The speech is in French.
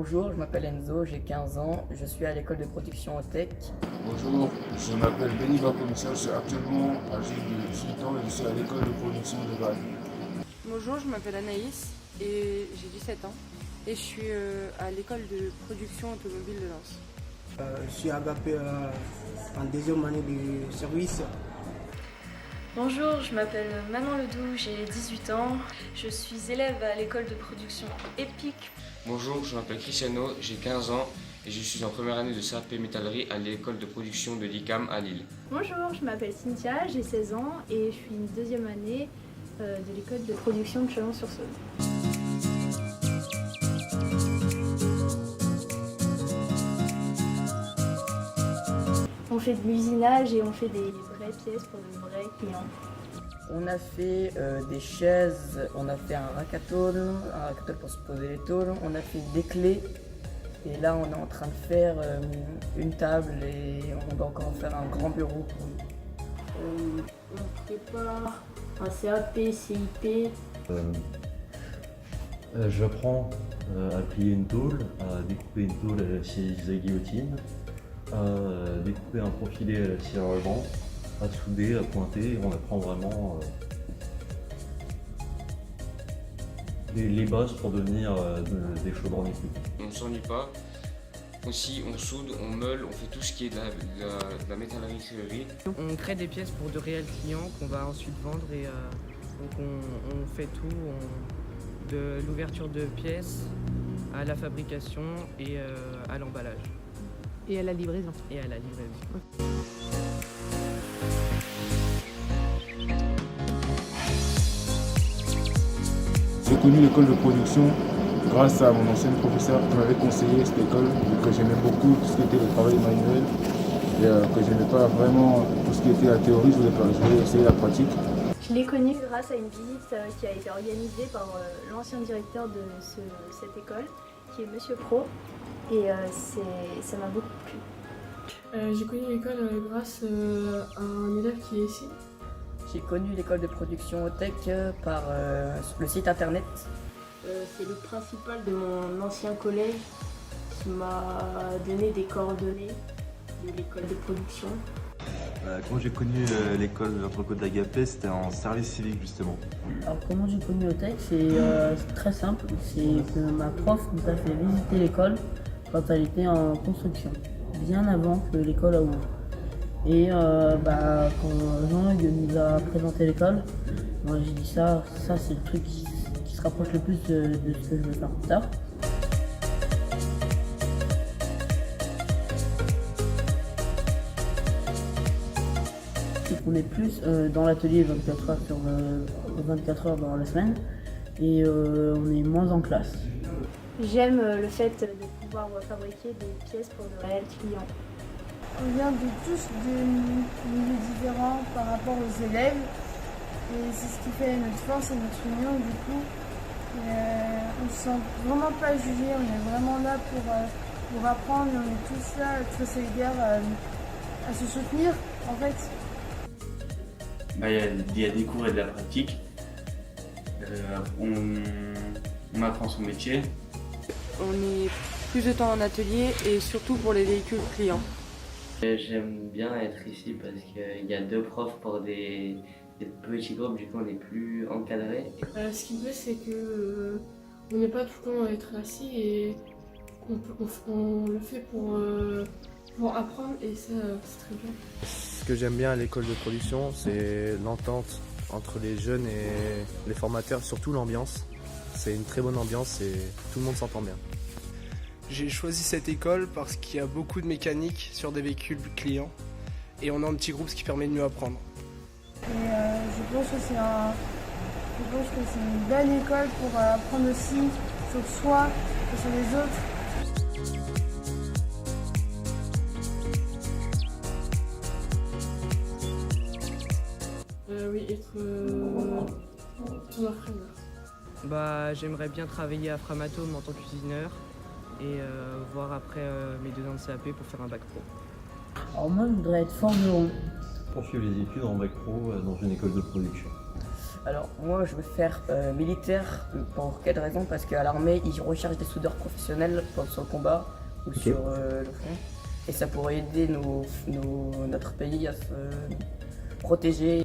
Bonjour, je m'appelle Enzo, j'ai 15 ans, je suis à l'école de production Tech. Bonjour, je m'appelle Benny Bakomissa, je suis actuellement âgé de 18 ans et je suis à l'école de production de Val. Bonjour, je m'appelle Anaïs et j'ai 17 ans et je suis à l'école de production automobile de Lens. Je suis agapé en deuxième année de service. Bonjour, je m'appelle Manon Ledoux, j'ai 18 ans. Je suis élève à l'école de production EPIC. Bonjour, je m'appelle Cristiano, j'ai 15 ans et je suis en première année de CAP métallerie à l'école de production de l'ICAM à Lille. Bonjour, je m'appelle Cynthia, j'ai 16 ans et je suis une deuxième année de l'école de production de Chalon-sur-Saône. On fait de l'usinage et on fait des vraies pièces pour de vrais clients. On a fait des chaises, on a fait un rack à tôle pour se poser les tôles, on a fait des clés et là on est en train de faire une table et on doit encore en faire un grand bureau. On prépare un CAP, CIP. J'apprends à plier une tôle, à découper une tôle à la scie à guillotine, à découper un profilé à la scie à ruban, à souder, à pointer. On apprend vraiment les bases pour devenir des chaudrons équipés. On ne s'ennuie pas. Aussi, on soude, on meule, on fait tout ce qui est de la métallerie-serrurerie. On crée des pièces pour de réels clients qu'on va ensuite vendre et donc on fait tout, de l'ouverture de pièces à la fabrication et à l'emballage. Et à la livraison. Et à la livraison. J'ai connu l'école de production grâce à mon ancien professeur qui m'avait conseillé cette école et que j'aimais beaucoup tout ce qui était le travail manuel et que je n'aimais pas vraiment tout ce qui était la théorie, je voulais essayer la pratique. Je l'ai connu grâce à une visite qui a été organisée par l'ancien directeur de cette école, qui est Monsieur Pro, et ça m'a beaucoup plu. J'ai connu l'école grâce à un élève qui est ici. J'ai connu l'école de production Tech par le site internet. C'est le principal de mon ancien collège qui m'a donné des coordonnées de l'école de production. Quand j'ai connu l'école de l'Entrecôte d'Agapé, c'était en service civique justement. Alors comment j'ai connu Otech, c'est très simple, c'est que ma prof nous a fait visiter l'école quand elle était en construction, bien avant que l'école ouvre. Et quand Jean-Hugues nous a présenté l'école, moi j'ai dit ça c'est le truc qui se rapproche le plus de ce que je veux faire plus tard. On est plus dans l'atelier 24 heures sur 24 heures dans la semaine et on est moins en classe. J'aime le fait de pouvoir fabriquer des pièces pour de réels clients. On vient de tous de milieux différents par rapport aux élèves et c'est ce qui fait notre force et notre union du coup. On ne se sent vraiment pas jugé, on est vraiment là pour apprendre, on est tous là très solidaires à se soutenir en fait. Il y a des cours et de la pratique. On apprend son métier. On est plus de temps en atelier et surtout pour les véhicules clients. J'aime bien être ici parce qu'il y a deux profs pour des petits groupes, du coup on est plus encadré. Ce qui me plaît c'est que on n'est pas tout le temps à être assis et on le fait pour apprendre et ça c'est très bien. Ce que j'aime bien à l'école de production, c'est l'entente entre les jeunes et les formateurs, surtout l'ambiance. C'est une très bonne ambiance et tout le monde s'entend bien. J'ai choisi cette école parce qu'il y a beaucoup de mécanique sur des véhicules clients et on est en petit groupe, ce qui permet de mieux apprendre. Et je pense que c'est une belle école pour apprendre aussi sur soi et sur les autres. Oui, être tourneur-freineur. J'aimerais bien travailler à Framatome en tant qu'usineur et voir après mes 2 ans de CAP pour faire un bac pro. Alors moi je voudrais être forgeron. Poursuivre les études en bac pro dans une école de production. Alors moi je veux faire militaire, pour quelle raison? Parce qu'à l'armée ils recherchent des soudeurs professionnels sur le combat ou sur le front. Et ça pourrait aider notre pays à se protéger